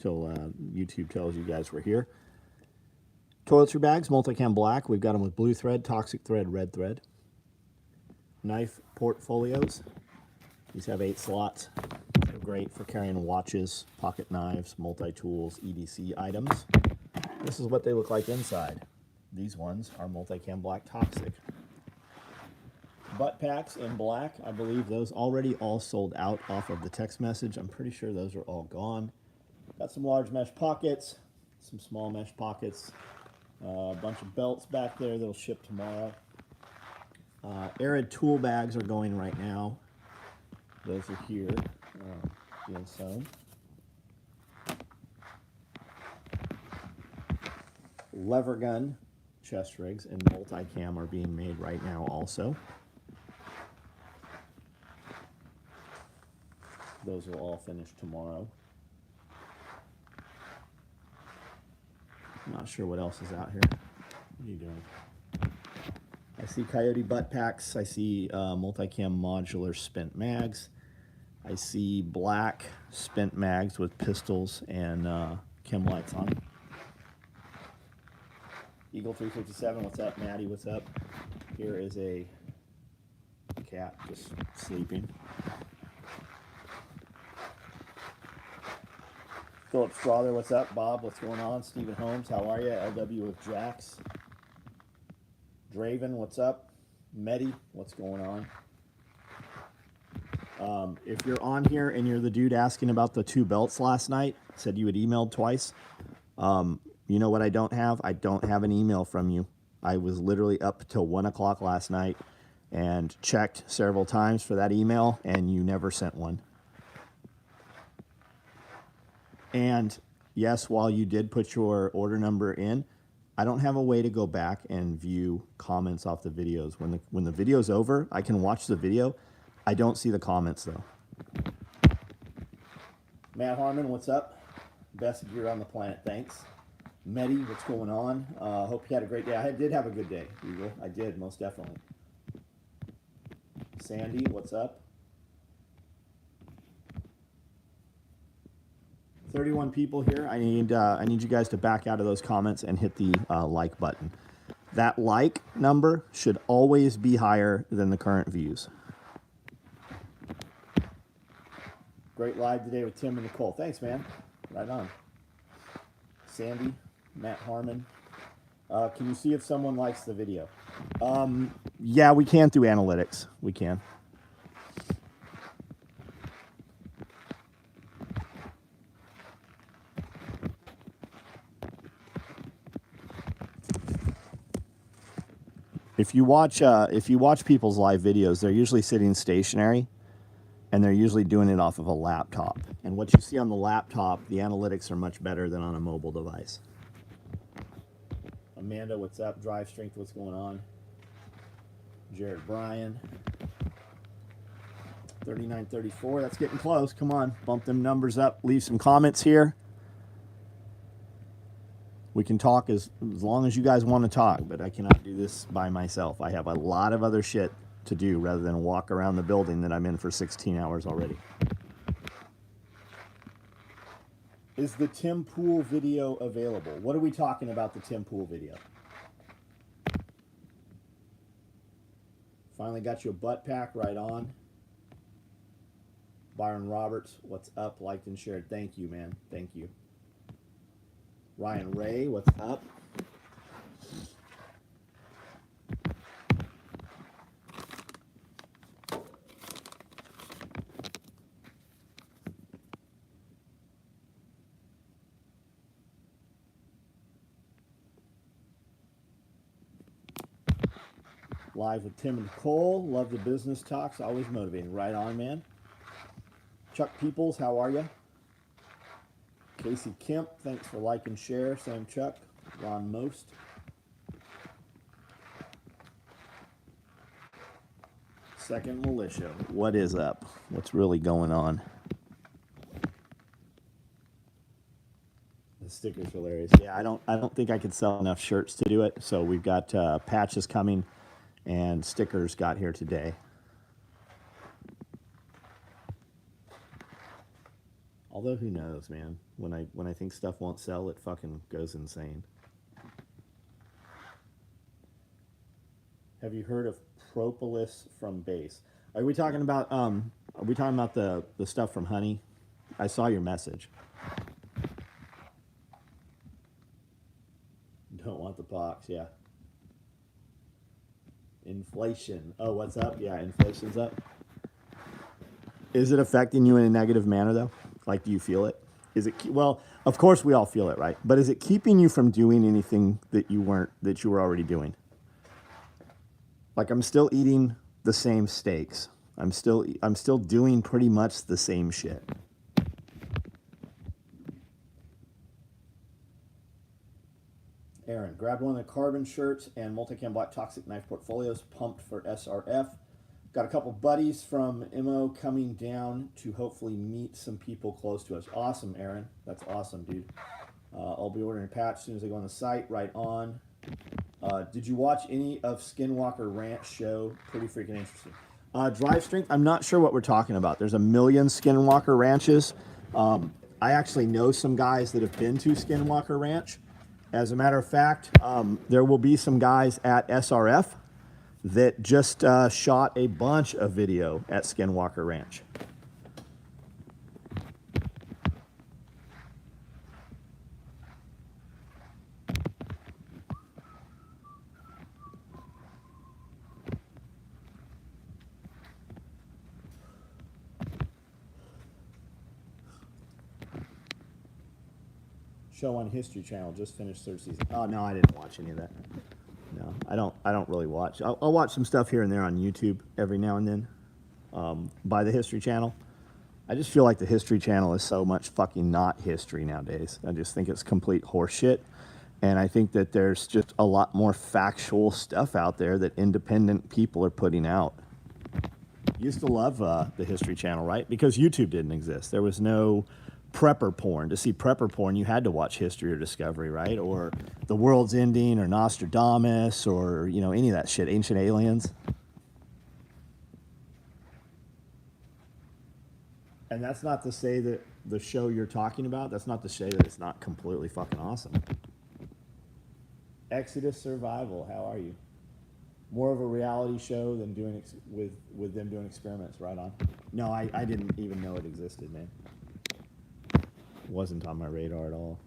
till YouTube tells you guys we're here. Toiletry bags, multicam black. We've got them with blue thread, toxic thread, red thread. Knife portfolios. These have 8 slots. They're great for carrying watches, pocket knives, multi-tools, EDC items. This is what they look like inside. These ones are multicam black toxic. Butt packs in black. I believe those already all sold out off of the text message. I'm pretty sure those are all gone. Got some large mesh pockets, some small mesh pockets, a bunch of belts back there that'll ship tomorrow. Arid tool bags are going right now. Those are here, being sewn. Lever gun chest rigs and multicam are being made right now also. Those will all finish tomorrow. I'm not sure what else is out here. What are you doing? I see Coyote butt packs. I see multicam modular spent mags. I see black spent mags with pistols and chem lights on them. Eagle 357, what's up? Maddie, what's up? Here is a cat just sleeping. Philip Strother, what's up? Bob, what's going on? Stephen Holmes, how are you? LW with Jax. Draven, what's up? Medi, what's going on? If you're on here and you're the dude asking about the 2 belts last night, said you had emailed twice, you know what I don't have? I don't have an email from you. I was literally up till 1 o'clock last night and checked several times for that email, and you never sent one. And yes, while you did put your order number in, I don't have a way to go back and view comments off the videos. When the video's over, I can watch the video. I don't see the comments though. Matt Harmon, what's up? Best gear on the planet, thanks. Medi, what's going on? Hope you had a great day. I did have a good day, Eagle. I did, most definitely. Sandy, what's up? 31 people here. I need you guys to back out of those comments and hit the like button. That like number should always be higher than the current views. Great live today with Tim and Nicole. Thanks, man. Right on. Sandy, Matt Harmon. Can you see if someone likes the video? Yeah, we can through analytics. We can. If you watch people's live videos, they're usually sitting stationary, and they're usually doing it off of a laptop. And what you see on the laptop, the analytics are much better than on a mobile device. Amanda, what's up? Drive Strength, what's going on? Jared Bryan. 3934, that's getting close. Come on, bump them numbers up. Leave some comments here. We can talk as long as you guys want to talk, but I cannot do this by myself. I have a lot of other shit to do rather than walk around the building that I'm in for 16 hours already. Is the Tim Pool video available? What are we talking about, the Tim Pool video? Finally got you a butt pack, right on. Byron Roberts, what's up? Liked and shared. Thank you, man. Thank you. Ryan Ray, what's up? Live with Tim and Nicole. Love the business talks. Always motivating. Right on, man. Chuck Peoples, how are you? Casey Kemp, thanks for like and share. Sam Chuck. Ron Most. Second Militia. What is up? What's really going on? The sticker's hilarious. Yeah, I don't think I could sell enough shirts to do it. So we've got patches coming and stickers got here today. Although who knows, man? When I think stuff won't sell, it fucking goes insane. Have you heard of propolis from base? Are we talking about the stuff from honey? I saw your message. Don't want the pox, yeah. Inflation. Oh, what's up? Yeah, inflation's up. Is it affecting you in a negative manner though? Like, do you feel it? Is it well? Of course, we all feel it, right? But is it keeping you from doing anything that you were already doing? Like, I'm still eating the same steaks. I'm still doing pretty much the same shit. Aaron, grabbed one of the carbon shirts and multicam black toxic knife portfolios, pumped for SRF. Got a couple buddies from MO coming down to hopefully meet some people close to us. Awesome, Aaron. That's awesome, dude. I'll be ordering a patch as soon as I go on the site. Right on. Did you watch any of Skinwalker Ranch show? Pretty freaking interesting. Drive strength, I'm not sure what we're talking about. There's a million Skinwalker ranches. I actually know some guys that have been to Skinwalker Ranch. As a matter of fact, there will be some guys at SRF that just shot a bunch of video at Skinwalker Ranch. Show on History Channel just finished third season. Oh no, I didn't watch any of that. No, I don't really watch. I'll watch some stuff here and there on YouTube every now and then. By the History Channel. I just feel like the History Channel is so much fucking not history nowadays. I just think it's complete horseshit. And I think that there's just a lot more factual stuff out there that independent people are putting out. Used to love the History Channel, right? Because YouTube didn't exist. There was no prepper porn. To see prepper porn, you had to watch History or Discovery, right? Or The World's Ending or Nostradamus or, you know, any of that shit. Ancient Aliens. And that's not to say that the show you're talking about, that's not to say that it's not completely fucking awesome. Exodus Survival, how are you? More of a reality show than doing with them doing experiments, right on. No, I didn't even know it existed, man. Wasn't on my radar at all.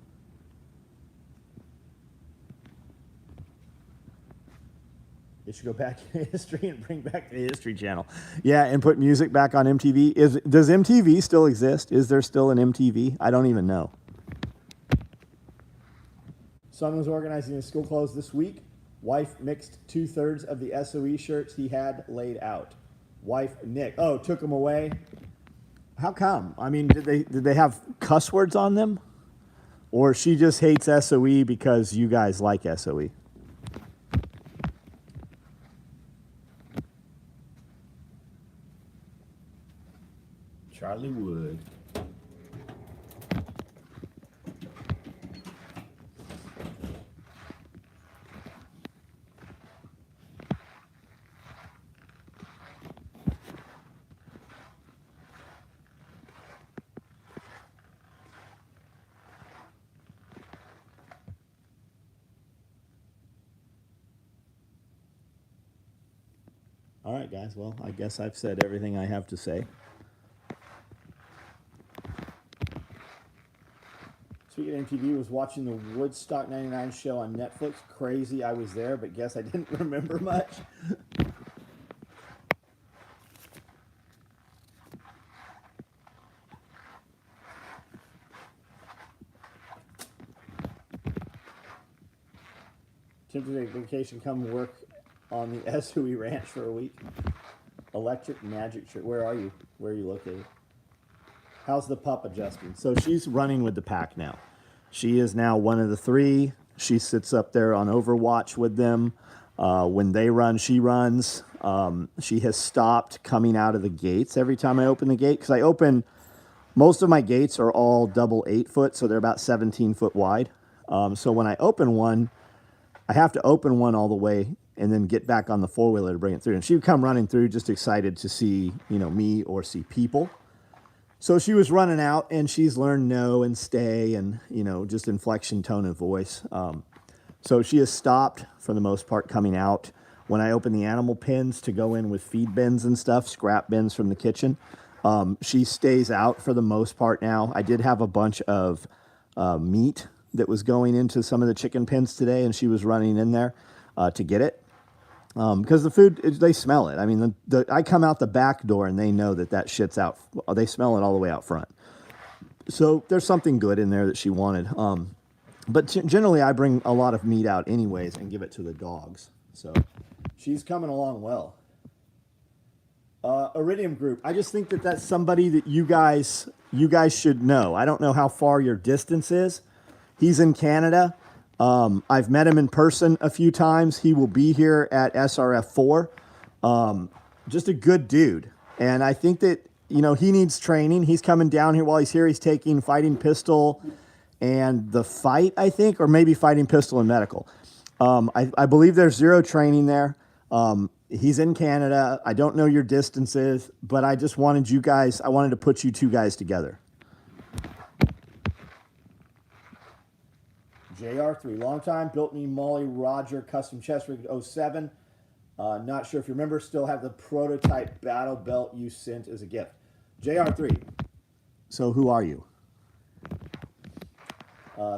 They should go back in history and bring back the History Channel. Yeah, and put music back on MTV. Does MTV still exist? Is there still an MTV? I don't even know. Son was organizing his school clothes this week. Wife mixed 2/3 of the SOE shirts he had laid out. Wife Nick. Oh, took them away. How come? I mean, did they have cuss words on them? Or she just hates SOE because you guys like SOE? Charlie Wood. All right, guys. Well, I guess I've said everything I have to say. Speaking of MTV, was watching the Woodstock 99 show on Netflix. Crazy I was there, but guess I didn't remember much. Tempted to take vacation, come work on the SOE Ranch for a week. Electric Magic shirt. Where are you? Where are you located? How's the pup adjusting? So she's running with the pack now. She is now one of the three. She sits up there on Overwatch with them. When they run, she runs. She has stopped coming out of the gates every time I open the gate. Because most of my gates are all double 8-foot, so they're about 17 foot wide. So when I open one, I have to open one all the way and then get back on the four-wheeler to bring it through. And she would come running through just excited to see, me or see people. So she was running out, and she's learned no and stay and, just inflection, tone of voice. So she has stopped, for the most part, coming out. When I open the animal pens to go in with feed bins and stuff, scrap bins from the kitchen, she stays out for the most part now. I did have a bunch of meat that was going into some of the chicken pens today, and she was running in there to get it. Because the food, they smell it. I mean, I come out the back door and they know that shit's out. They smell it all the way out front. So there's something good in there that she wanted. But generally I bring a lot of meat out anyways and give it to the dogs. So she's coming along well. Iridium Group. I just think that that's somebody that you guys should know. I don't know how far your distance is. He's in Canada. I've met him in person a few times. He will be here at SRF 4. Just a good dude. And I think that, he needs training. He's coming down here while he's here. He's taking fighting pistol and the fight, I think, or maybe fighting pistol and medical. I believe there's 0 training there. He's in Canada. I don't know your distances, but I just wanted I wanted to put you two guys together. JR3, long time, built me Molly Roger custom chest rig 07. Not sure if you remember, still have the prototype battle belt you sent as a gift. JR3, so who are you?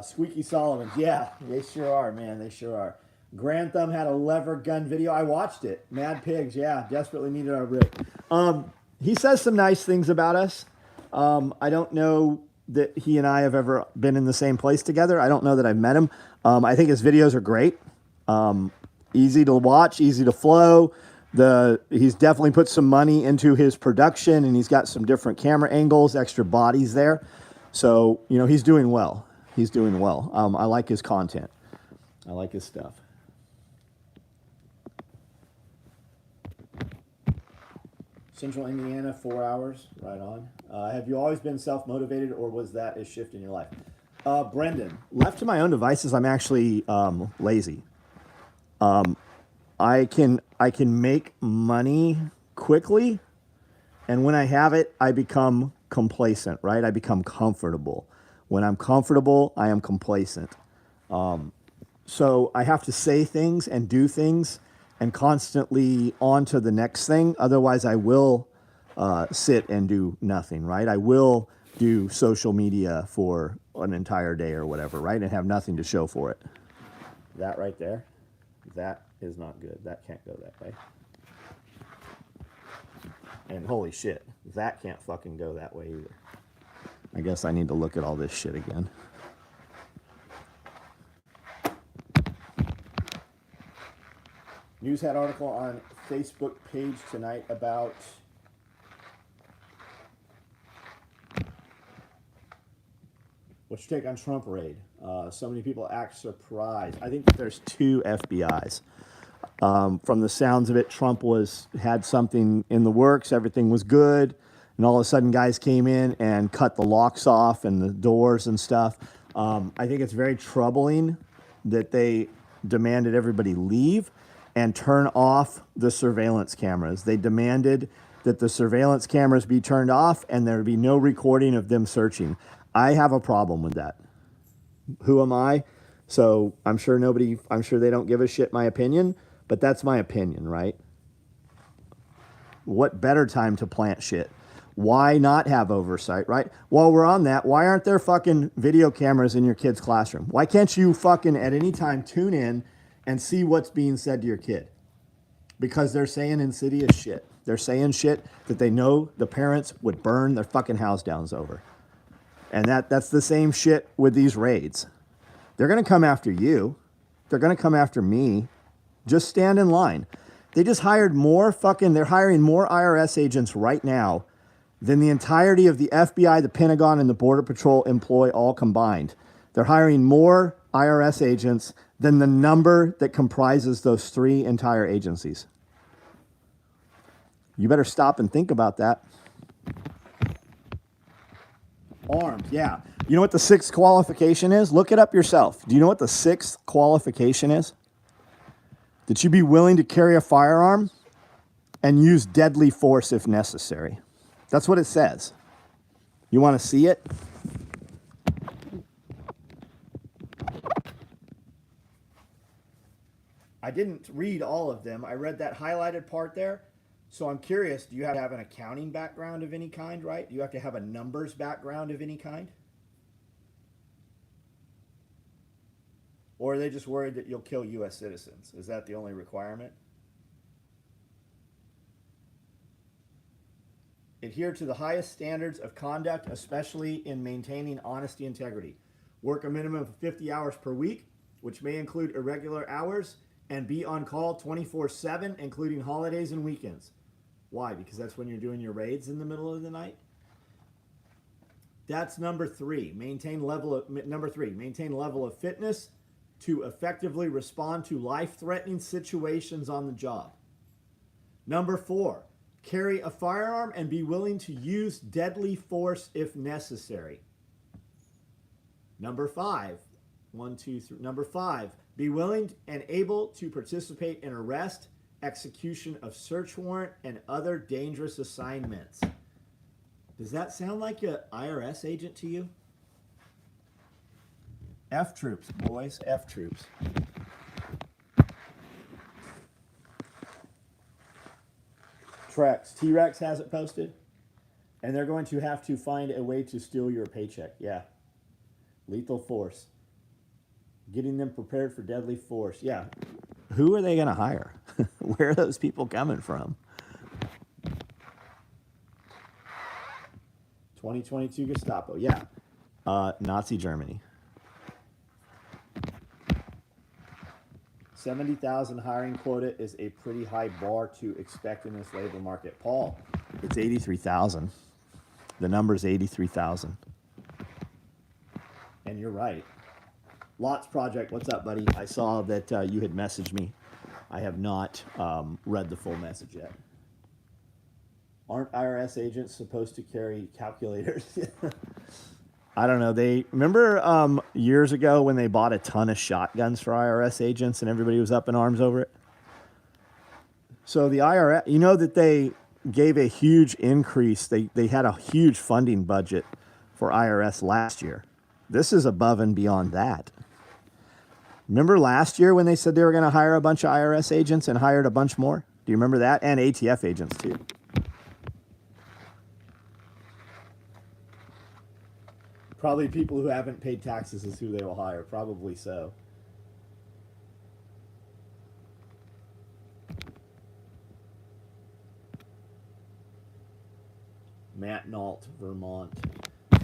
Squeaky Solomons, yeah, they sure are, man, they sure are. Grand Thumb had a lever gun video. I watched it. Mad Pigs, yeah, desperately needed our rig. He says some nice things about us. I don't know that he and I have ever been in the same place together. I don't know that I've met him. I think his videos are great. Easy to watch, easy to flow. He's definitely put some money into his production, and he's got some different camera angles, extra bodies there. So, he's doing well. He's doing well. I like his content. I like his stuff. Central Indiana, 4 hours, right on. Have you always been self-motivated, or was that a shift in your life? Brendan, left to my own devices, I'm actually lazy. I can make money quickly, and when I have it, I become complacent, right? I become comfortable. When I'm comfortable, I am complacent. So I have to say things and do things and constantly on to the next thing. Otherwise, I will sit and do nothing, right? I will do social media for an entire day or whatever, right? And have nothing to show for it. That right there, that is not good. That can't go that way. And holy shit, that can't fucking go that way either. I guess I need to look at all this shit again. News had article on Facebook page tonight about what's your take on Trump raid? So many people act surprised. I think that there's 2 FBIs. From the sounds of it, Trump had something in the works. Everything was good. And all of a sudden, guys came in and cut the locks off and the doors and stuff. I think it's very troubling that they demanded everybody leave and turn off the surveillance cameras. They demanded that the surveillance cameras be turned off and there be no recording of them searching. I have a problem with that. Who am I? So I'm sure they don't give a shit my opinion, but that's my opinion, right? What better time to plant shit? Why not have oversight, right? While we're on that, why aren't there fucking video cameras in your kid's classroom? Why can't you fucking at any time tune in and see what's being said to your kid? Because they're saying insidious shit. They're saying shit that they know the parents would burn their fucking house down over. And that's the same shit with these raids. They're going to come after you. They're going to come after me. Just stand in line. They just hired they're hiring more IRS agents right now than the entirety of the FBI, the Pentagon, and the Border Patrol employ all combined. They're hiring more IRS agents than the number that comprises those 3 entire agencies. You better stop and think about that. Armed, yeah. You know what the 6th qualification is? Look it up yourself. Do you know what the 6th qualification is? That you be willing to carry a firearm and use deadly force if necessary. That's what it says. You want to see it? I didn't read all of them. I read that highlighted part there. So I'm curious, do you have to have an accounting background of any kind, right? Do you have to have a numbers background of any kind? Or are they just worried that you'll kill U.S. citizens? Is that the only requirement? Adhere to the highest standards of conduct, especially in maintaining honesty and integrity. Work a minimum of 50 hours per week, which may include irregular hours, and be on call 24/7, including holidays and weekends. Why? Because that's when you're doing your raids in the middle of the night? That's number three. Maintain level of fitness to effectively respond to life-threatening situations on the job. Number four, carry a firearm and be willing to use deadly force if necessary. Number five, Number five, be willing and able to participate in arrest, execution of search warrant, and other dangerous assignments. Does that sound like an IRS agent to you? F troops, boys, F troops. Trex, T-Rex has it posted, and they're going to have to find a way to steal your paycheck. Yeah. Lethal force. Getting them prepared for deadly force. Yeah. Who are they going to hire? Where are those people coming from? 2022 Gestapo. Yeah. Nazi Germany. 70,000 hiring quota is a pretty high bar to expect in this labor market. Paul, it's 83,000. The number is 83,000. And you're right. Lots Project, what's up, buddy? I saw that you had messaged me. I have not read the full message yet. Aren't IRS agents supposed to carry calculators? I don't know. They remember years ago when they bought a ton of shotguns for IRS agents and everybody was up in arms over it? So the IRS, you know that they gave a huge increase. They had a huge funding budget for IRS last year. This is above and beyond that. Remember last year when they said they were going to hire a bunch of IRS agents and hired a bunch more? Do you remember that? And ATF agents too. Probably people who haven't paid taxes is who they will hire. Probably so. Matt Nault, Vermont.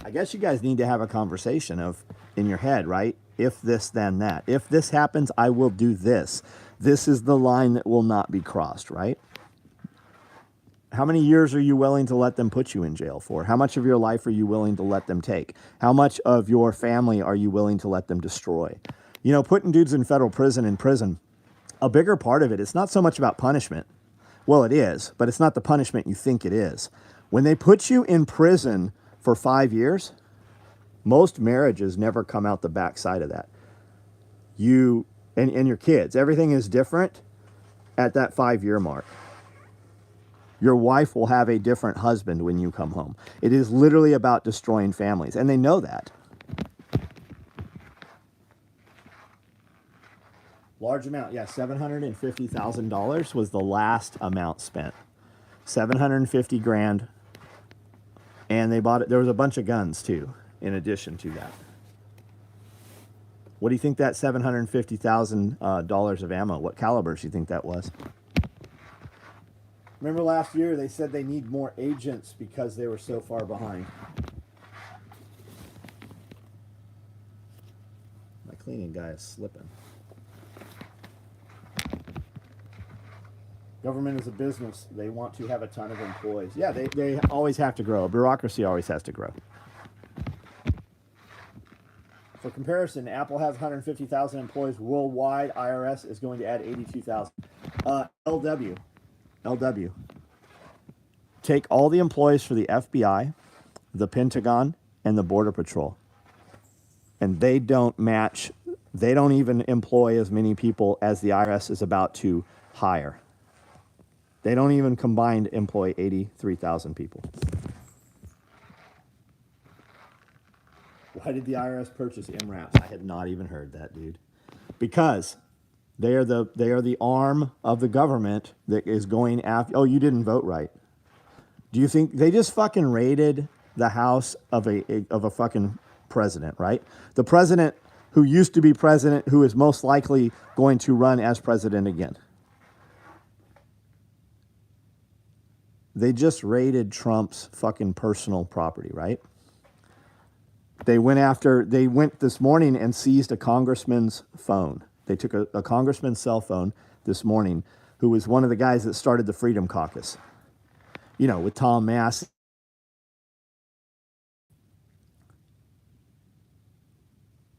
I guess you guys need to have a conversation of in your head, right? If this, then that. If this happens, I will do this. This is the line that will not be crossed, right? How many years are you willing to let them put you in jail for? How much of your life are you willing to let them take? How much of your family are you willing to let them destroy? You know, putting dudes in federal prison, a bigger part of it, it's not so much about punishment. Well, it is, but it's not the punishment you think it is. When they put you in prison for 5 years, most marriages never come out the backside of that. You and your kids, everything is different at that 5-year mark. Your wife will have a different husband when you come home. It is literally about destroying families, and they know that. Large amount, yeah, $750,000 was the last amount spent. 750 grand, and they bought it. There was a bunch of guns too, in addition to that. What do you think that $750,000 of ammo? What calibers do you think that was? Remember last year they said they need more agents because they were so far behind. My cleaning guy is slipping. Government is a business. They want to have a ton of employees. Yeah, they always have to grow. Bureaucracy always has to grow. For comparison, Apple has 150,000 employees worldwide. IRS is going to add 82,000. LW. Take all the employees for the FBI, the Pentagon, and the Border Patrol. And they don't even employ as many people as the IRS is about to hire. They don't even combined employ 83,000 people. Why did the IRS purchase MRAPs? I had not even heard that, dude. Because they are the arm of the government that is going after. Oh, you didn't vote right. Do you think they just fucking raided the house of a fucking president, right? The president who used to be president, who is most likely going to run as president again. They just raided Trump's fucking personal property, right? They went this morning and seized a congressman's phone. They took a congressman's cell phone this morning, who was one of the guys that started the Freedom Caucus. You know, with Tom Massey.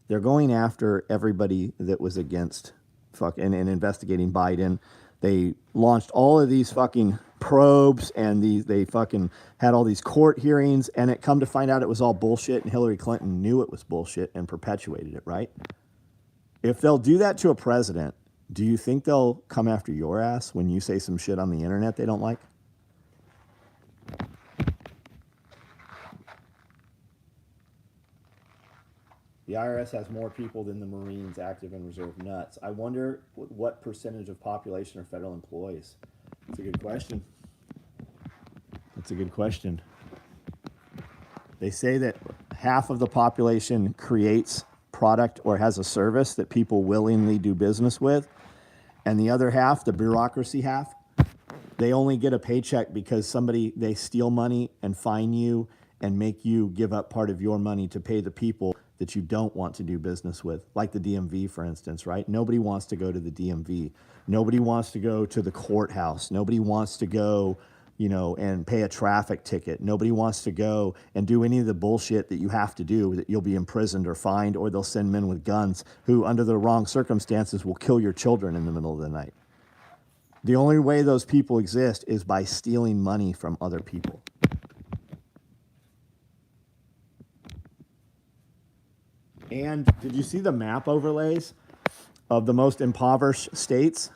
They're going after everybody that was against and investigating Biden. They launched all of these fucking probes, and they fucking had all these court hearings, and it come to find out it was all bullshit, and Hillary Clinton knew it was bullshit and perpetuated it, right? If they'll do that to a president, do you think they'll come after your ass when you say some shit on the internet they don't like? The IRS has more people than the Marines, active and reserve nuts. I wonder what percentage of population are federal employees. That's a good question. That's a good question. They say that half of the population creates product or has a service that people willingly do business with. And the other half, the bureaucracy half, they only get a paycheck because they steal money and fine you and make you give up part of your money to pay the people that you don't want to do business with, like the DMV, for instance, right? Nobody wants to go to the DMV. Nobody wants to go to the courthouse. Nobody wants to go, and pay a traffic ticket. Nobody wants to go and do any of the bullshit that you have to do, that you'll be imprisoned or fined, or they'll send men with guns who, under the wrong circumstances, will kill your children in the middle of the night. The only way those people exist is by stealing money from other people. And did you see the map overlays of the most impoverished states,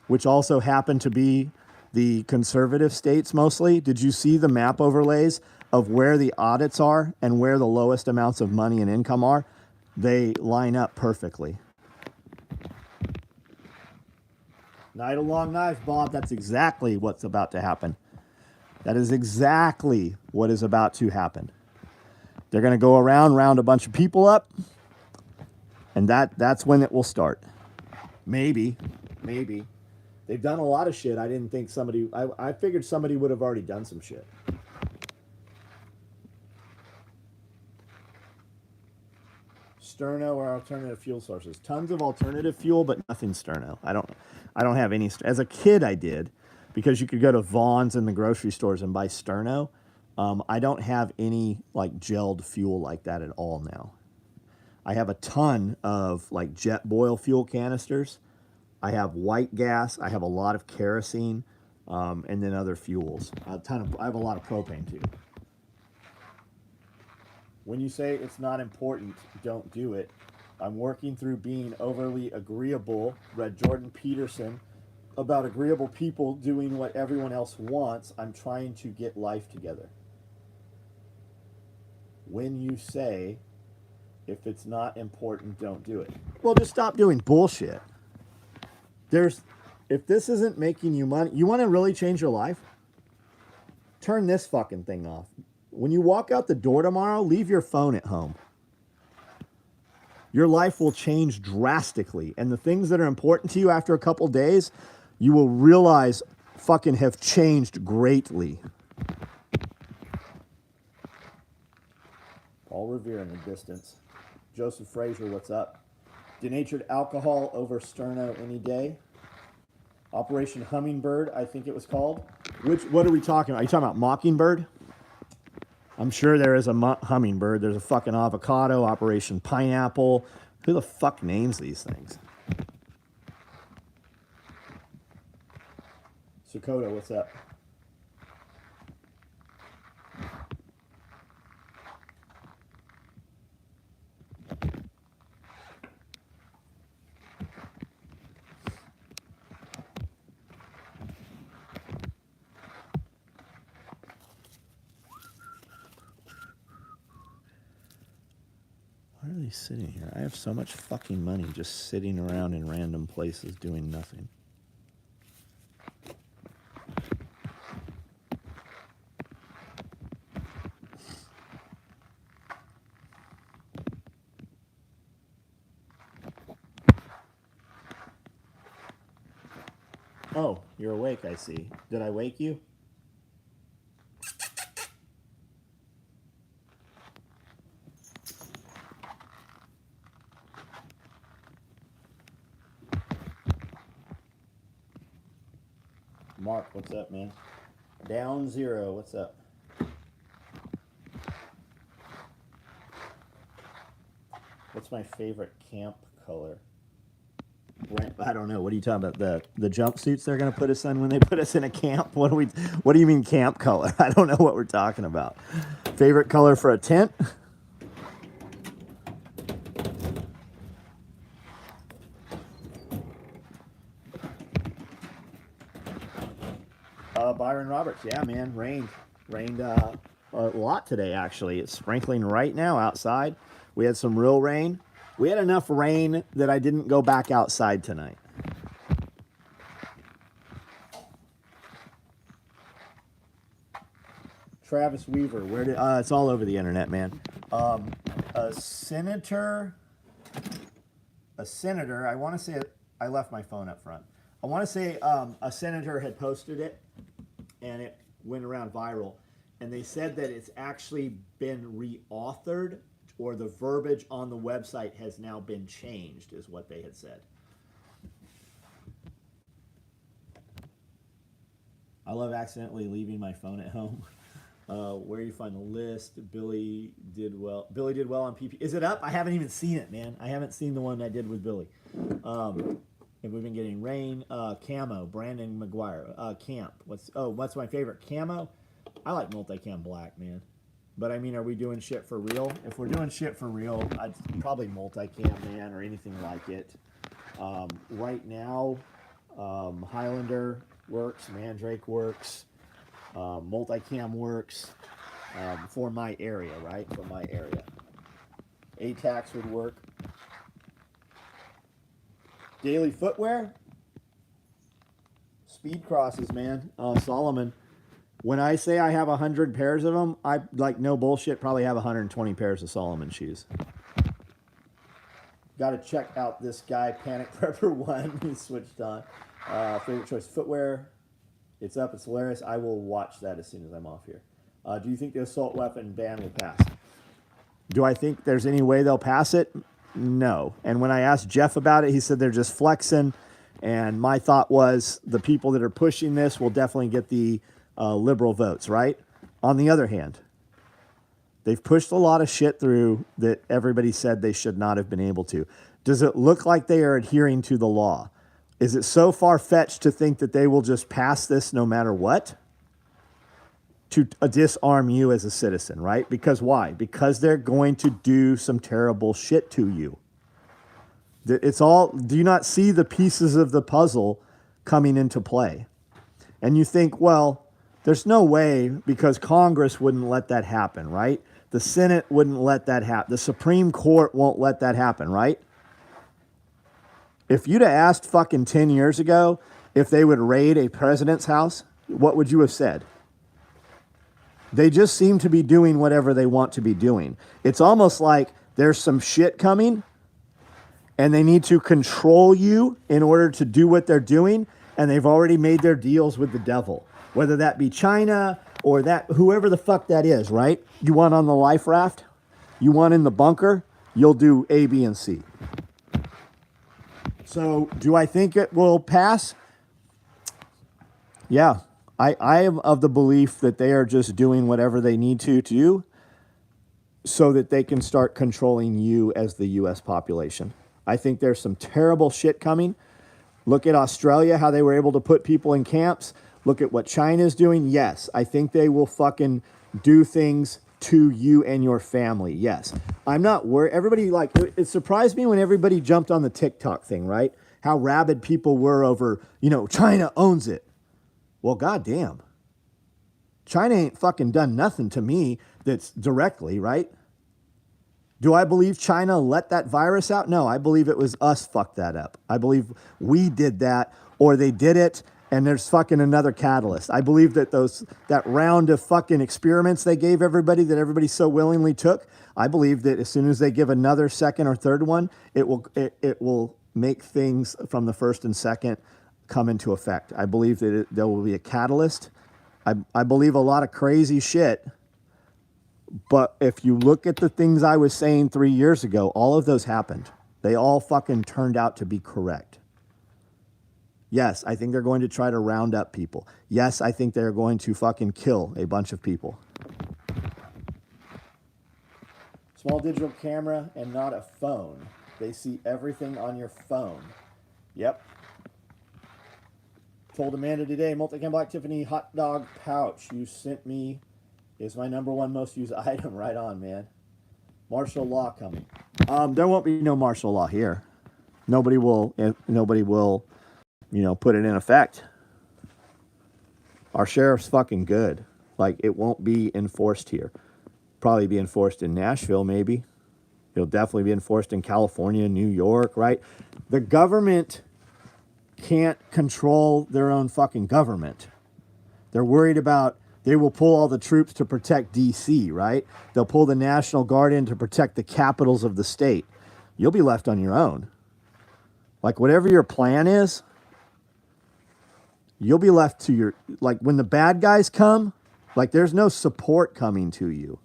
which also happen to be the conservative states mostly? Did you see the map overlays of where the audits are and where the lowest amounts of money and income are? They line up perfectly. Night of long knife, Bob. That's exactly what's about to happen. That is exactly what is about to happen. They're going to go around, round a bunch of people up, and that's when it will start. Maybe. They've done a lot of shit. I didn't think I figured somebody would have already done some shit. Sterno or alternative fuel sources. Tons of alternative fuel, but nothing sterno. I don't have any. As a kid, I did, because you could go to Vaughn's in the grocery stores and buy sterno. I don't have any like gelled fuel like that at all now. I have a ton of like jet boil fuel canisters. I have white gas. I have a lot of kerosene, and then other fuels. I have a lot of propane too. When you say it's not important, don't do it. I'm working through being overly agreeable. Read Jordan Peterson about agreeable people doing what everyone else wants. I'm trying to get life together. When you say, if it's not important, don't do it. Well, just stop doing bullshit. If this isn't making you money, you want to really change your life? Turn this fucking thing off. When you walk out the door tomorrow, leave your phone at home. Your life will change drastically. And the things that are important to you after a couple days, you will realize fucking have changed greatly. Paul Revere in the distance. Joseph Frazier, what's up? Denatured alcohol over sterno any day. Operation Hummingbird, I think it was called. What are we talking about? Are you talking about Mockingbird? I'm sure there is a hummingbird. There's a fucking avocado, Operation Pineapple. Who the fuck names these things? Sakota, what's up? really sitting here? I have so much fucking money just sitting around in random places doing nothing. Oh, you're awake, I see. Did I wake you? Mark, what's up, man? Down 0, what's up? What's my favorite camp color? I don't know. What are you talking about? The jumpsuits they're going to put us in when they put us in a camp? What do you mean camp color? I don't know what we're talking about. Favorite color for a tent? Byron Roberts. Yeah, man. Rained a lot today, actually. It's sprinkling right now outside. We had some real rain. We had enough rain that I didn't go back outside tonight. Travis Weaver, where did? It's all over the internet, man. A senator. I want to say I left my phone up front. I want to say a senator had posted it, and it went around viral, and they said that it's actually been reauthored, or the verbiage on the website has now been changed, is what they had said. I love accidentally leaving my phone at home. Where you find the list? Billy did well. Billy did well on PP. Is it up? I haven't even seen it, man. I haven't seen the one I did with Billy. And we've been getting rain, camo, Brandon McGuire, camp. What's my favorite camo? I like multicam black, man. But I mean, are we doing shit for real? If we're doing shit for real, I'd probably multicam, man, or anything like it. Right now, Highlander works, Mandrake works, multicam works for my area, right? For my area. ATAX would work. Daily footwear, speed crosses, man. Solomon. When I say I have 100 pairs of them, I, like, no bullshit, probably have 120 pairs of Solomon shoes. Got to check out this guy, Panic Prepper 1. He switched on. Favorite choice footwear. It's up. It's hilarious. I will watch that as soon as I'm off here. Do you think the assault weapon ban will pass? Do I think there's any way they'll pass it? No. And when I asked Jeff about it, he said they're just flexing. And my thought was the people that are pushing this will definitely get the liberal votes, right? On the other hand, they've pushed a lot of shit through that everybody said they should not have been able to. Does it look like they are adhering to the law? Is it so far-fetched to think that they will just pass this no matter what? To disarm you as a citizen, right? Because why? Because they're going to do some terrible shit to you. It's all, do you not see the pieces of the puzzle coming into play? And you think, well, there's no way, because Congress wouldn't let that happen, right? The Senate wouldn't let that happen. The Supreme Court won't let that happen, right? If you'd have asked fucking 10 years ago if they would raid a president's house, what would you have said? They just seem to be doing whatever they want to be doing. It's almost like there's some shit coming and they need to control you in order to do what they're doing, and they've already made their deals with the devil. Whether that be China or that whoever the fuck that is, right? You want on the life raft? You want in the bunker? You'll do A, B, and C. So do I think it will pass? Yeah. I am of the belief that they are just doing whatever they need to do so that they can start controlling you as the U.S. population. I think there's some terrible shit coming. Look at Australia, how they were able to put people in camps. Look at what China's doing. Yes, I think they will fucking do things to you and your family. Yes. I'm not worried. Everybody, like, it surprised me when everybody jumped on the TikTok thing, right? How rabid people were over, China owns it. Well, goddamn. China ain't fucking done nothing to me that's directly, right? Do I believe China let that virus out? No, I believe it was us fucked that up. I believe we did that, or they did it, and there's fucking another catalyst. I believe that that round of fucking experiments they gave everybody that everybody so willingly took, I believe that as soon as they give another second or third one, it will make things from the first and second come into effect. I believe that there will be a catalyst. I believe a lot of crazy shit. But if you look at the things I was saying 3 years ago, all of those happened. They all fucking turned out to be correct. Yes, I think they're going to try to round up people. Yes, I think they're going to fucking kill a bunch of people. Small digital camera and not a phone. They see everything on your phone. Yep. Told Amanda today, Multicam Black Tiffany hot dog pouch you sent me is my #1 most used item. Right on, man. Martial law coming. There won't be no martial law here. Nobody will, put it in effect. Our sheriff's fucking good. Like, it won't be enforced here. Probably be enforced in Nashville, maybe. It'll definitely be enforced in California, New York, right? The government can't control their own fucking government. They're worried about, they will pull all the troops to protect DC, right? They'll pull the National Guard in to protect the capitals of the state. You'll be left on your own. Like, whatever your plan is, you'll be left to your, like, when the bad guys come, like, there's no support coming to you.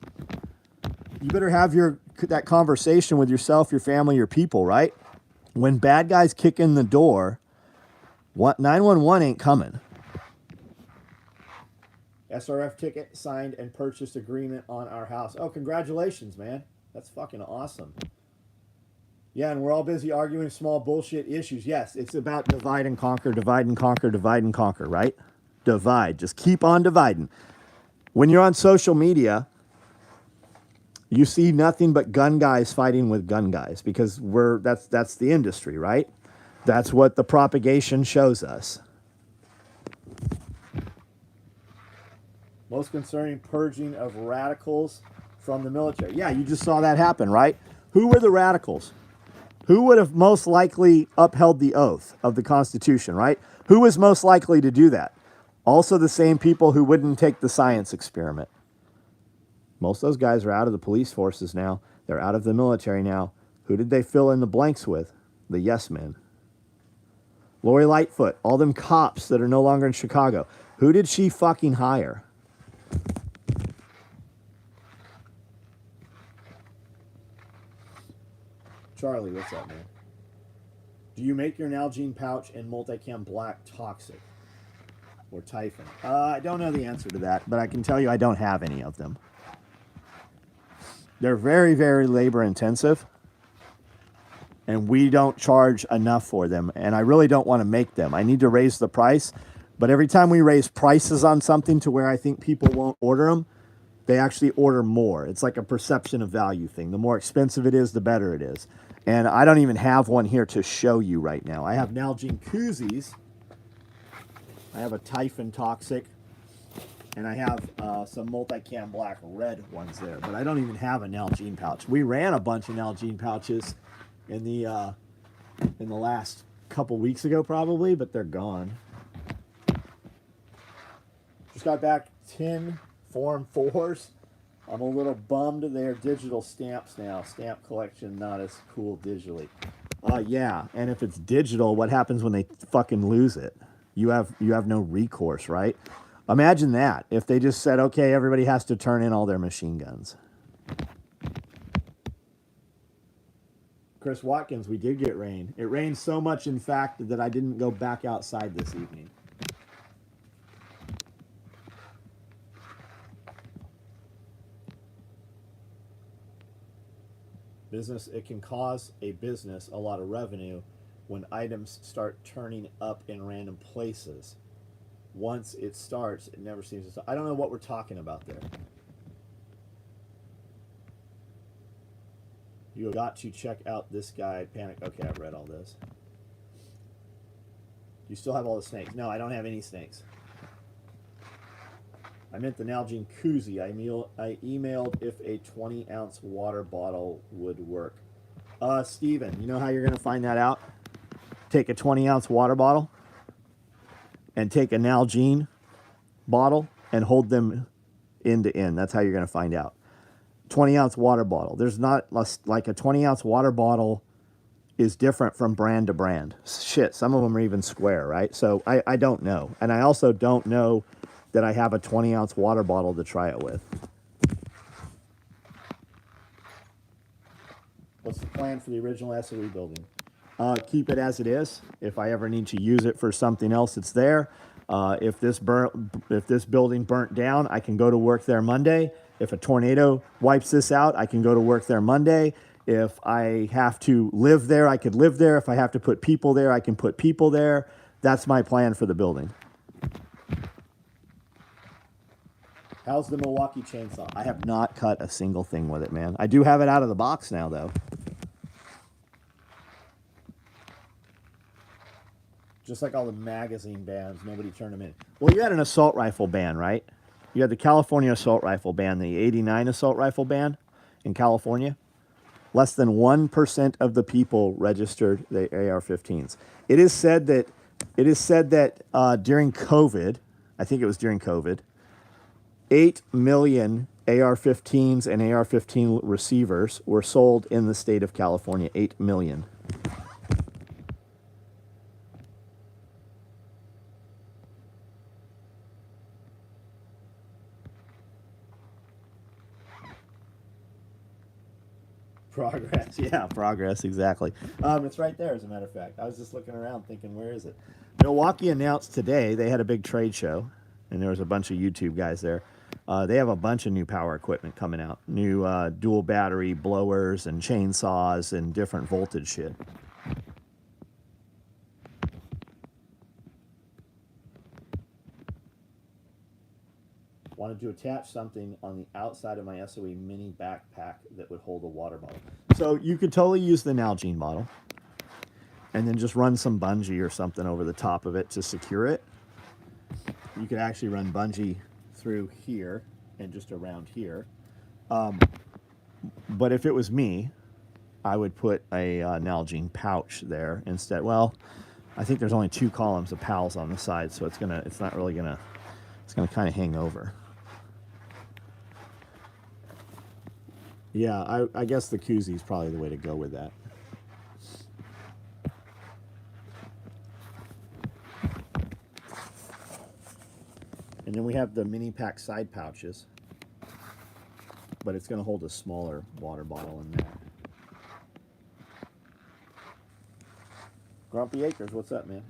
You better have that conversation with yourself, your family, your people, right? When bad guys kick in the door, 911 ain't coming. SRF ticket signed and purchased agreement on our house. Oh, congratulations, man. That's fucking awesome. Yeah, and we're all busy arguing small bullshit issues. Yes, it's about divide and conquer, divide and conquer, divide and conquer, right? Divide. Just keep on dividing. When you're on social media, you see nothing but gun guys fighting with gun guys because that's the industry, right? That's what the propagation shows us. Most concerning purging of radicals from the military. Yeah, you just saw that happen, right? Who were the radicals? Who would have most likely upheld the oath of the Constitution, right? Who was most likely to do that? Also the same people who wouldn't take the science experiment. Most of those guys are out of the police forces now. They're out of the military now. Who did they fill in the blanks with? The yes men. Lori Lightfoot, all them cops that are no longer in Chicago. Who did she fucking hire? Charlie, what's up, man? Do you make your Nalgene pouch and multicam black toxic or Typhon? I don't know the answer to that, but I can tell you I don't have any of them. They're very, very labor intensive, and we don't charge enough for them, and I really don't want to make them. I need to raise the price, but every time we raise prices on something to where I think people won't order them, they actually order more. It's like a perception of value thing. The more expensive it is, the better it is. And I don't even have one here to show you right now. I have Nalgene koozies. I have a Typhon Toxic. And I have some multicam black red ones there. But I don't even have a Nalgene pouch. We ran a bunch of Nalgene pouches in the last couple weeks ago probably, but they're gone. Just got back 10 Form 4s. I'm a little bummed they're digital stamps now. Stamp collection not as cool digitally. Yeah, and if it's digital, what happens when they fucking lose it? You have no recourse, right? Imagine that. If they just said, okay, everybody has to turn in all their machine guns. Chris Watkins, we did get rain. It rained so much, in fact, that I didn't go back outside this evening. Business, it can cause a business a lot of revenue when items start turning up in random places. Once it starts, it never seems to stop. I don't know what we're talking about there. You got to check out this guy, Panic. Okay, I've read all this. You still have all the snakes? No, I don't have any snakes. I meant the Nalgene koozie. I emailed if a 20-ounce water bottle would work. Steven, you know how you're going to find that out? Take a 20-ounce water bottle and take a Nalgene bottle and hold them end to end. That's how you're going to find out. 20-ounce water bottle. There's not like a 20-ounce water bottle is different from brand to brand. Shit, some of them are even square, right? So I don't know. And I also don't know that I have a 20-ounce water bottle to try it with. What's the plan for the original SOE building? Keep it as it is. If I ever need to use it for something else, it's there. If this building burnt down, I can go to work there Monday. If a tornado wipes this out, I can go to work there Monday. If I have to live there, I could live there. If I have to put people there, I can put people there. That's my plan for the building. How's the Milwaukee chainsaw? I have not cut a single thing with it, man. I do have it out of the box now, though. Just like all the magazine bans, nobody turned them in. Well, you had an assault rifle ban, right? You had the California assault rifle ban, the '89 assault rifle ban in California. Less than 1% of the people registered the AR-15s. It is said that during COVID, I think it was during COVID, 8 million AR-15s and AR-15 receivers were sold in the state of California. 8 million. Progress, yeah, progress, exactly. It's right there, as a matter of fact. I was just looking around thinking, where is it? Milwaukee announced today they had a big trade show, and there was a bunch of YouTube guys there. They have a bunch of new power equipment coming out. New dual battery blowers and chainsaws and different voltage shit. Wanted to attach something on the outside of my SOE mini backpack that would hold a water bottle. So you could totally use the Nalgene bottle and then just run some bungee or something over the top of it to secure it. You could actually run bungee through here and just around here. But if it was me, I would put a Nalgene pouch there instead. Well, I think there's only 2 columns of pals on the side, so it's gonna kind of hang over. Yeah, I guess the koozie is probably the way to go with that. And then we have the mini pack side pouches, but it's going to hold a smaller water bottle in there. Grumpy Acres, what's up, man?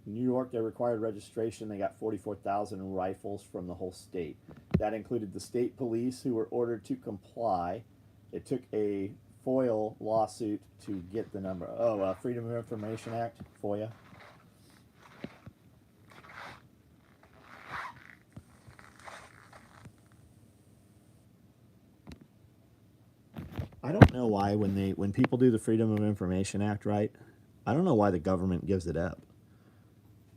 In New York, they required registration. They got 44,000 rifles from the whole state. That included the state police, who were ordered to comply. It took a FOIL lawsuit to get the number. Oh, Freedom of Information Act, FOIA. I don't know why when people do the Freedom of Information Act, right? I don't know why the government gives it up.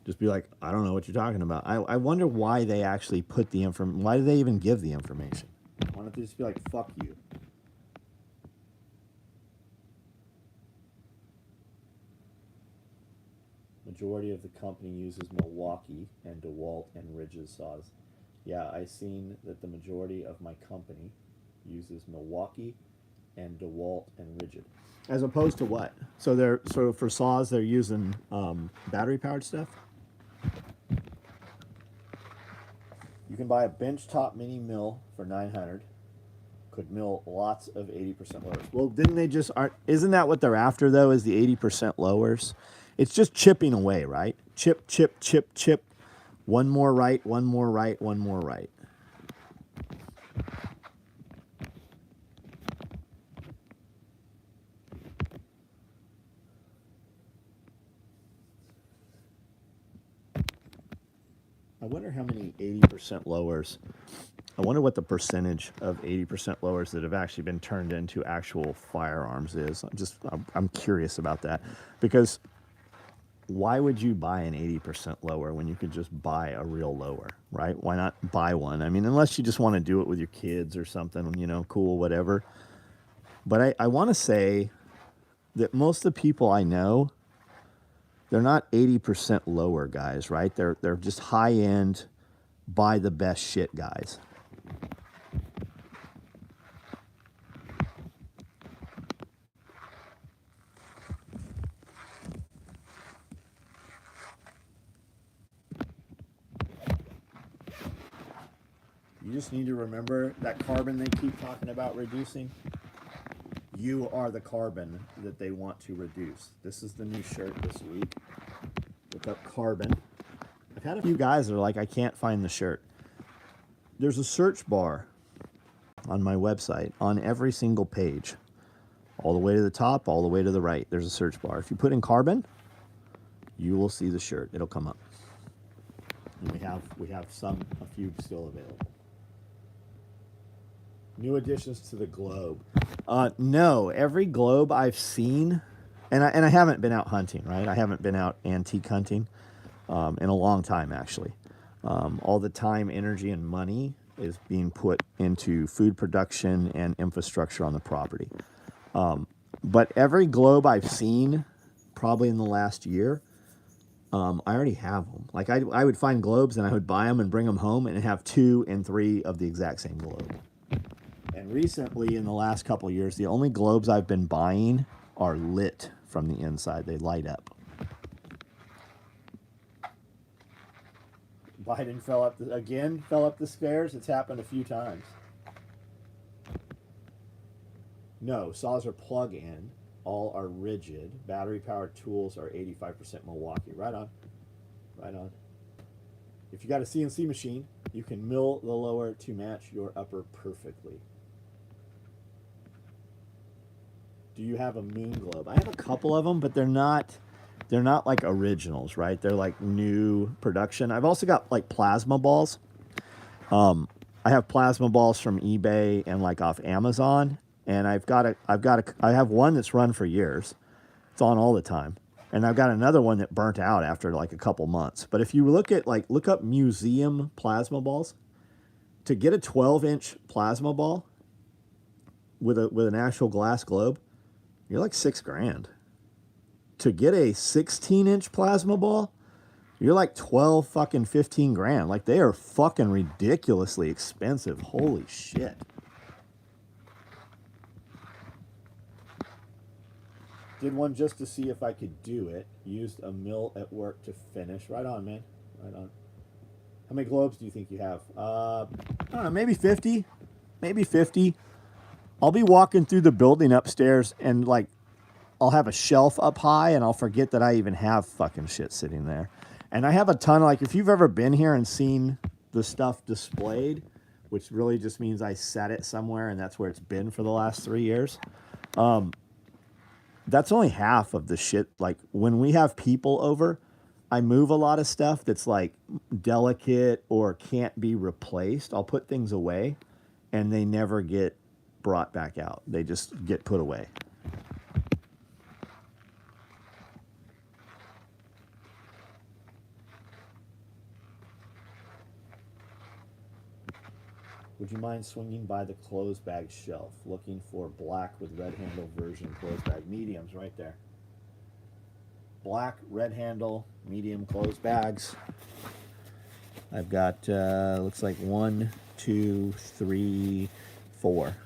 Just be like, I don't know what you're talking about. I wonder why they actually put the information. Why do they even give the information? Why don't they just be like, fuck you? Majority of the company uses Milwaukee and DeWalt and Ridges saws. Yeah, I seen that the majority of my company uses Milwaukee and DeWalt and Ridges. As opposed to what? So for saws they're using battery powered stuff. You can buy a benchtop mini mill for $900. Could mill lots of 80% lowers. Well, didn't they just isn't that what they're after though? Is the 80% lowers? It's just chipping away, right? Chip, chip, chip, chip. One more right, one more right, one more right. I wonder how many 80% lowers. I wonder what the percentage of 80% lowers that have actually been turned into actual firearms is. I'm curious about that, because why would you buy an 80% lower when you could just buy a real lower, right? Why not buy one? I mean, unless you just want to do it with your kids or something, you know, cool, whatever. But I want to say that most of the people I know, they're not 80% lower guys, right? They're just high end, buy the best shit guys. You just need to remember that carbon they keep talking about reducing. You are the carbon that they want to reduce. This is the new shirt this week. Look up carbon. I've had a few guys that are like, I can't find the shirt. There's a search bar on my website on every single page. All the way to the top, all the way to the right. There's a search bar. If you put in carbon, you will see the shirt. It'll come up. And we have a few still available. New additions to the globe. No, every globe I've seen, and I haven't been out hunting, right? I haven't been out antique hunting in a long time, actually. All the time, energy, and money is being put into food production and infrastructure on the property. But every globe I've seen, probably in the last year, I already have them. Like I would find globes and I would buy them and bring them home and have 2 and 3 of the exact same globe. And recently, in the last couple of years, the only globes I've been buying are lit from the inside. They light up. Biden fell up the stairs. It's happened a few times. No, saws are plug-in. All are rigid. Battery-powered tools are 85% Milwaukee. Right on. Right on. If you got a CNC machine, you can mill the lower to match your upper perfectly. Do you have a moon globe? I have a couple of them, but they're not like originals, right? They're like new production. I've also got like plasma balls. I have plasma balls from eBay and like off Amazon, and I have one that's run for years. It's on all the time. And I've got another one that burnt out after like a couple months. But if you look up museum plasma balls, to get a 12-inch plasma ball with an actual glass globe, you're like $6,000. To get a 16-inch plasma ball, you're like 12 fucking 15 grand. Like they are fucking ridiculously expensive. Holy shit. Did one just to see if I could do it. Used a mill at work to finish. Right on, man. Right on. How many globes do you think you have? I don't know, maybe 50. Maybe 50. I'll be walking through the building upstairs and like I'll have a shelf up high and I'll forget that I even have fucking shit sitting there. And I have a ton of, like, if you've ever been here and seen the stuff displayed, which really just means I set it somewhere and that's where it's been for the last 3 years. That's only half of the shit. Like when we have people over, I move a lot of stuff that's like delicate or can't be replaced. I'll put things away and they never get brought back out. They just get put away. Would you mind swinging by the clothes bag shelf, looking for black with red handle version clothes bag? Mediums right there. Black, red handle, medium clothes bags. I've got, looks like 1, 2, 3, 4.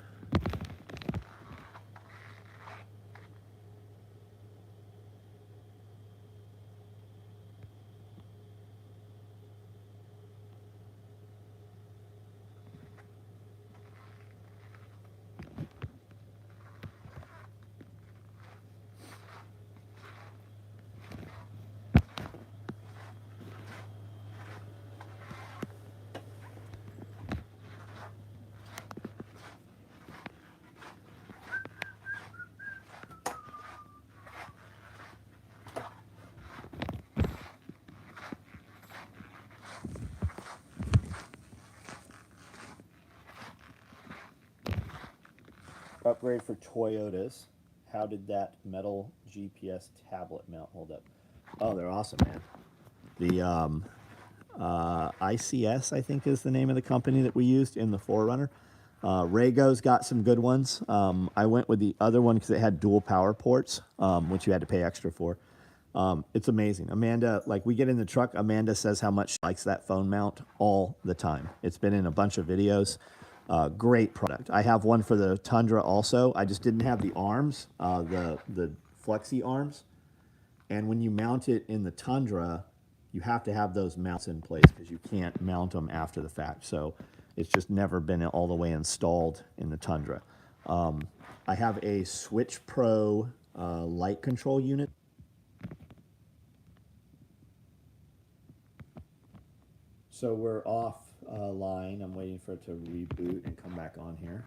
Upgrade for Toyotas. How did that metal GPS tablet mount hold up? Oh, they're awesome, man. The ICS, I think, is the name of the company that we used in the Forerunner. Raygo's got some good ones. I went with the other one because it had dual power ports, which you had to pay extra for. It's amazing. Amanda, like we get in the truck, Amanda says how much she likes that phone mount all the time. It's been in a bunch of videos. Great product. I have one for the Tundra also. I just didn't have the arms, the flexi arms. And when you mount it in the Tundra, you have to have those mounts in place because you can't mount them after the fact. So it's just never been all the way installed in the Tundra. I have a Switch Pro light control unit. So we're off line. I'm waiting for it to reboot and come back on here.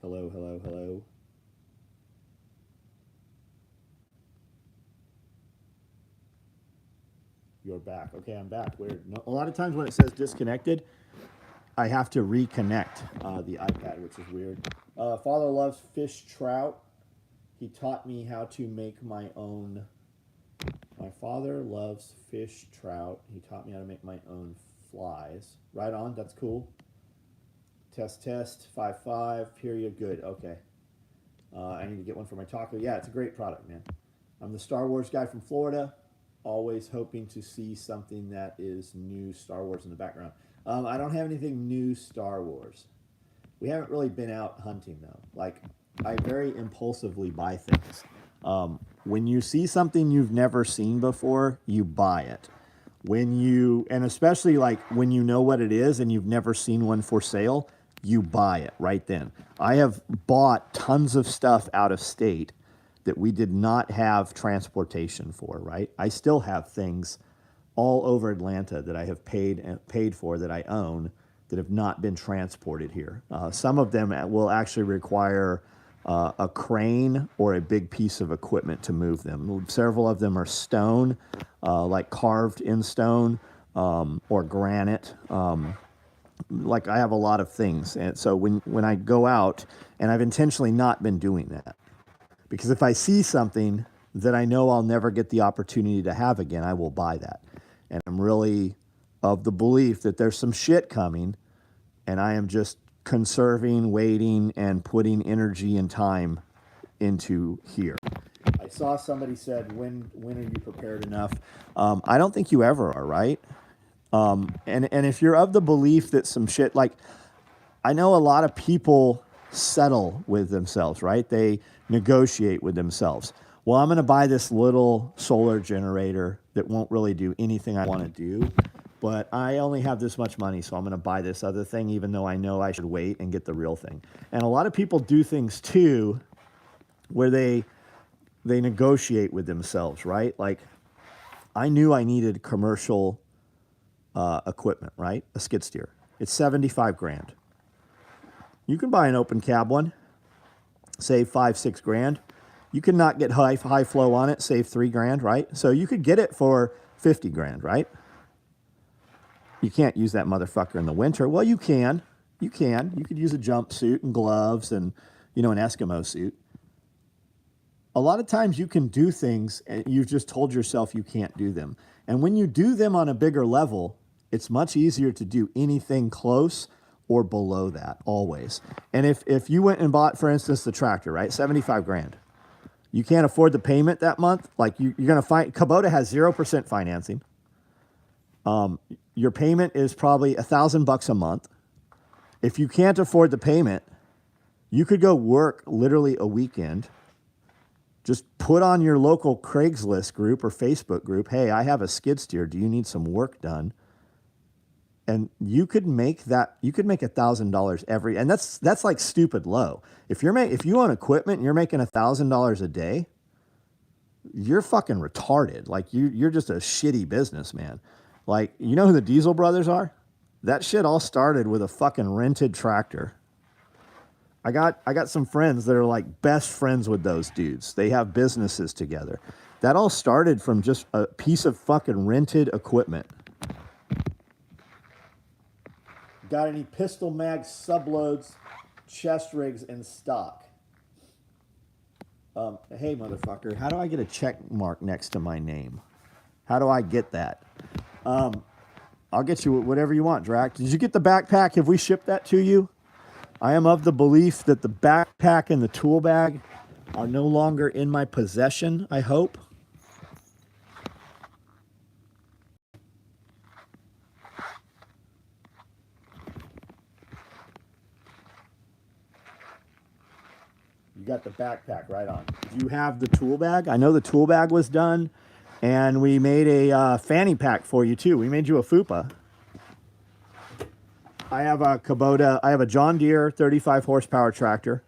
Hello, hello, hello. You're back. Okay, I'm back. Weird. No, a lot of times when it says disconnected, I have to reconnect the iPad, which is weird. Father loves fish trout. He taught me how to make my own. My father loves fish trout. He taught me how to make my own flies. Right on. That's cool. Test, test. 5.5. Period. Good. Okay. I need to get one for my taco. Yeah, it's a great product, man. I'm the Star Wars guy from Florida. Always hoping to see something that is new Star Wars in the background. I don't have anything new Star Wars. We haven't really been out hunting, though. Like, I very impulsively buy things. When you see something you've never seen before, you buy it. And especially like when you know what it is and you've never seen one for sale, you buy it right then. I have bought tons of stuff out of state that we did not have transportation for, right? I still have things all over Atlanta that I have paid for that I own that have not been transported here. Some of them will actually require a crane or a big piece of equipment to move them. Several of them are stone, like carved in stone or granite. Like I have a lot of things. And so when I go out, and I've intentionally not been doing that, because if I see something that I know I'll never get the opportunity to have again, I will buy that. And I'm really of the belief that there's some shit coming, and I am just conserving, waiting, and putting energy and time into here. I saw somebody said, when are you prepared enough? I don't think you ever are, right? And if you're of the belief that some shit, like, I know a lot of people settle with themselves, right? They negotiate with themselves. Well, I'm going to buy this little solar generator that won't really do anything I want to do, but I only have this much money, so I'm going to buy this other thing, even though I know I should wait and get the real thing. And a lot of people do things too, where they negotiate with themselves, right? Like, I knew I needed commercial equipment, right? A skid steer. It's 75 grand. You can buy an open cab one, save 5-6 grand. You can not get high flow on it, save 3 grand, right? So you could get it for 50 grand, right? You can't use that motherfucker in the winter. Well, you can. You can. You could use a jumpsuit and gloves and, an Eskimo suit. A lot of times you can do things and you've just told yourself you can't do them. And when you do them on a bigger level, it's much easier to do anything close or below that, always. And if you went and bought, for instance, the tractor, right? 75 grand. You can't afford the payment that month. Like you're going to find, Kubota has 0% financing. Your payment is probably $1,000 a month. If you can't afford the payment, you could go work literally a weekend. Just put on your local Craigslist group or Facebook group, hey, I have a skid steer. Do you need some work done? And you could make that. You could make $1,000 and that's like stupid low. If you own equipment and you're making $1,000 a day, you're fucking retarded. Like you're just a shitty businessman. Like, you know who the Diesel brothers are? That shit all started with a fucking rented tractor. I got some friends that are like best friends with those dudes. They have businesses together. That all started from just a piece of fucking rented equipment. Got any pistol mag subloads, chest rigs in stock? Hey, motherfucker, how do I get a check mark next to my name? How do I get that? I'll get you whatever you want, Drac. Did you get the backpack? Have we shipped that to you? I am of the belief that the backpack and the tool bag are no longer in my possession, I hope. You got the backpack right on. Do you have the tool bag? I know the tool bag was done, and we made a fanny pack for you too. We made you a fupa. I have a Kubota. I have a John Deere 35 horsepower tractor.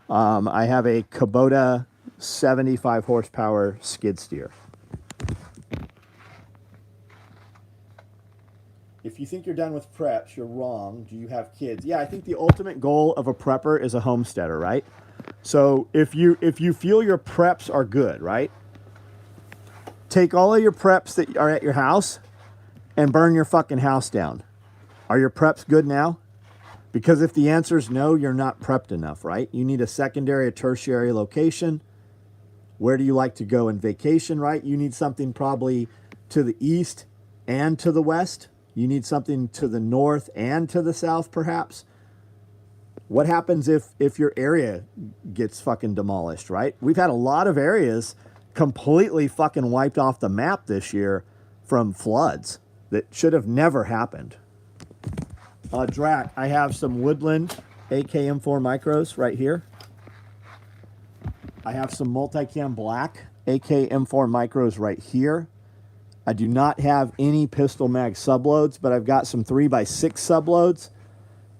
I have a Kubota 75 horsepower skid steer. If you think you're done with preps, you're wrong. Do you have kids? Yeah, I think the ultimate goal of a prepper is a homesteader, right? So if you feel your preps are good, right? Take all of your preps that are at your house and burn your fucking house down. Are your preps good now? Because if the answer is no, you're not prepped enough, right? You need a secondary or tertiary location. Where do you like to go in vacation, right? You need something probably to the east and to the west. You need something to the north and to the south, perhaps. What happens if your area gets fucking demolished, right? We've had a lot of areas completely fucking wiped off the map this year from floods that should have never happened. Drac, I have some Woodland AKM4 micros right here. I have some multicam black AKM4 micros right here. I do not have any pistol mag subloads, but I've got some 3x6 subloads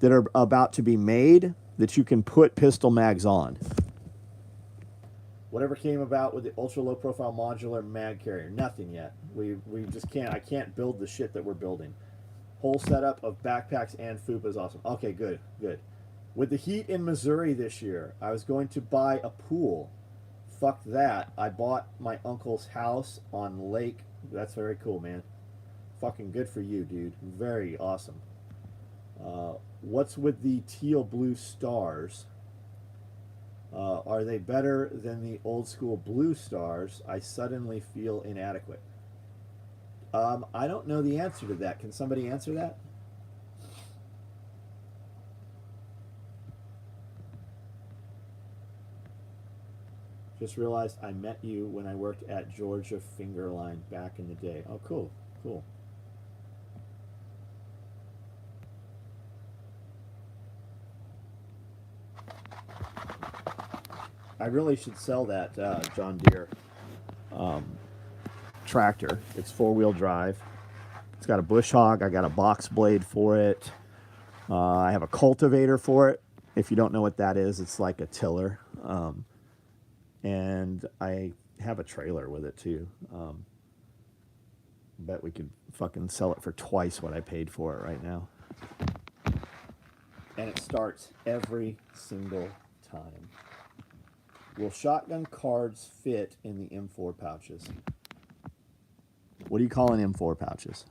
that are about to be made that you can put pistol mags on. Whatever came about with the ultra low profile modular mag carrier? Nothing yet. We just can't. I can't build the shit that we're building. Whole setup of backpacks and fupa is awesome. Okay, good. With the heat in Missouri this year, I was going to buy a pool. Fuck that. I bought my uncle's house on lake. That's very cool, man. Fucking good for you, dude. Very awesome. What's with the teal blue stars? Are they better than the old school blue stars? I suddenly feel inadequate. I don't know the answer to that. Can somebody answer that? Just realized I met you when I worked at Georgia Finger Line back in the day. Oh, cool. I really should sell that John Deere tractor. It's 4-wheel drive. It's got a bush hog. I got a box blade for it. I have a cultivator for it. If you don't know what that is, it's like a tiller. And I have a trailer with it too. Bet we could fucking sell it for twice what I paid for it right now. And it starts every single time. Will shotgun cards fit in the M4 pouches? What do you call an M4 pouches?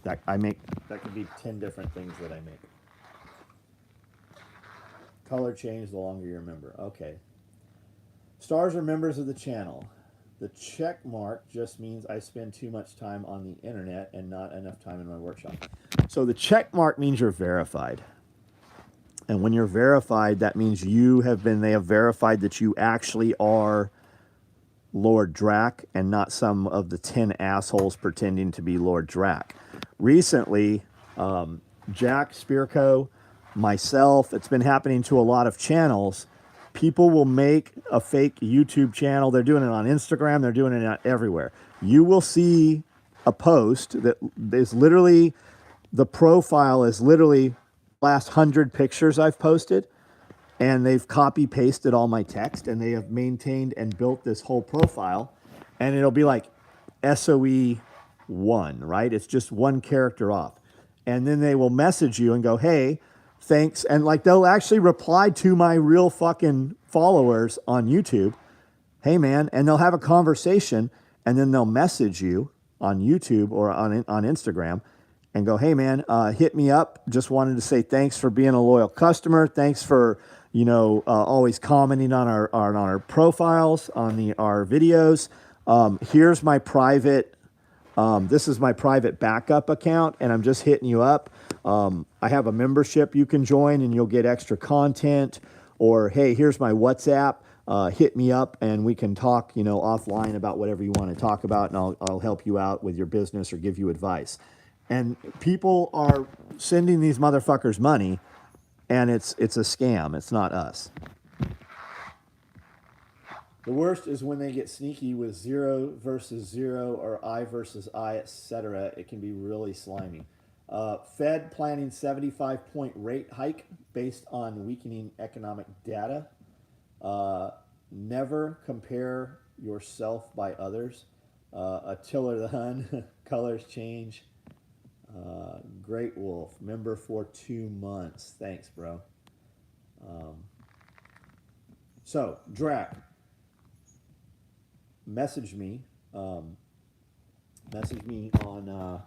That could be 10 different things that I make. Color change the longer you remember. Okay. Stars are members of the channel. The check mark just means I spend too much time on the internet and not enough time in my workshop. So the check mark means you're verified. And when you're verified, that means they have verified that you actually are Lord Drac and not some of the 10 assholes pretending to be Lord Drac. Recently, Jack Spearco, myself, it's been happening to a lot of channels. People will make a fake YouTube channel. They're doing it on Instagram. They're doing it everywhere. You will see a post that is literally, the profile is literally last 100 pictures I've posted, and they've copy pasted all my text, and they have maintained and built this whole profile, and it'll be like SOE1, right? It's just one character off. And then they will message you and go, hey, thanks. And like they'll actually reply to my real fucking followers on YouTube. Hey man, and they'll have a conversation, and then they'll message you on YouTube or on Instagram, and go, hey man, hit me up. Just wanted to say thanks for being a loyal customer. Thanks for, always commenting on our profiles, on our videos. Here's my private, this is my private backup account, and I'm just hitting you up. I have a membership you can join, and you'll get extra content. Or, hey, here's my WhatsApp. Hit me up, and we can talk, offline about whatever you want to talk about, and I'll help you out with your business or give you advice. And people are sending these motherfuckers money, and it's a scam. It's not us. The worst is when they get sneaky with 0 versus 0 or I versus I, etc. It can be really slimy. Fed planning 75-point rate hike based on weakening economic data. Never compare yourself by others. Attila the Hun, colors change. Great Wolf, member for 2 months. Thanks, bro. So, Drac, message me. Message me on,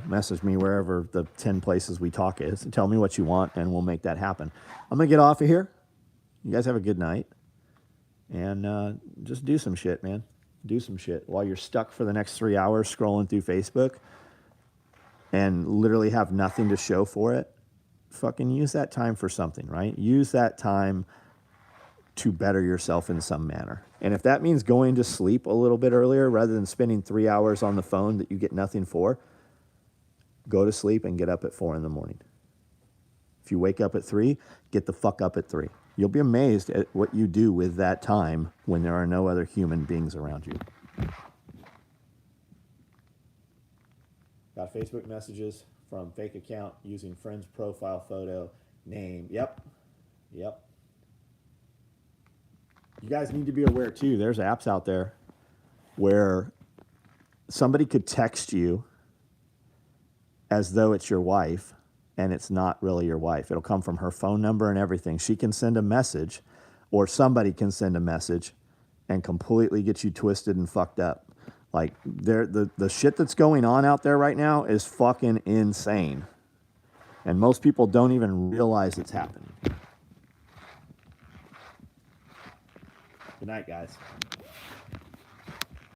message me wherever the 10 places we talk is. And tell me what you want, and we'll make that happen. I'm going to get off of here. You guys have a good night. And just do some shit, man. Do some shit. While you're stuck for the next 3 hours scrolling through Facebook and literally have nothing to show for it, fucking use that time for something, right? Use that time to better yourself in some manner. And if that means going to sleep a little bit earlier rather than spending 3 hours on the phone that you get nothing for, go to sleep and get up at 4 in the morning. If you wake up at 3, get the fuck up at 3. You'll be amazed at what you do with that time when there are no other human beings around you. Got Facebook messages from fake account using friend's profile photo, name. Yep. You guys need to be aware too. There's apps out there where somebody could text you as though it's your wife, and it's not really your wife. It'll come from her phone number and everything. She can send a message, or somebody can send a message and completely get you twisted and fucked up. Like, the shit that's going on out there right now is fucking insane. And most people don't even realize it's happening. Good night, guys.